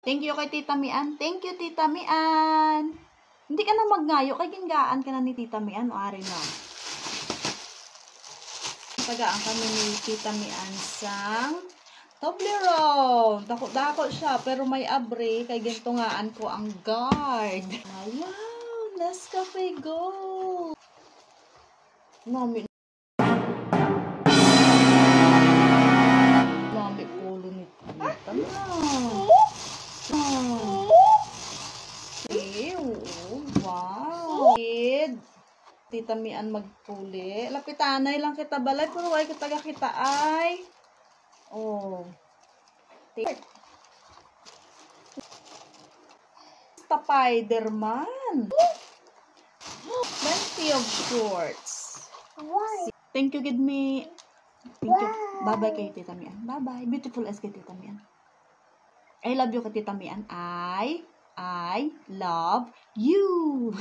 Thank you kay Tita Mian. Thank you, Tita Mian. Hindi ka na magngayo. Kay gingaan ka na ni Tita Mian. O, ari na. Tagaan kami ni Tita Mian sang Toblerone. Dako-dako siya. Pero may abre. Kay gintungaan ko ang guard. Wow! Nescafe Gold. Mami. Mami, pulo ni Tita Mian. Wow. Tita Mian magpuli. Lapitanay lang kita balay. Pero ay kita ay. Oh. Spider-Man. Plenty of shorts. Thank you, give me. Thank you. Bye-bye kay Tita Mian. Bye-bye. Beautiful as kay Tita Mian. I love you kay Tita Mian. I love you.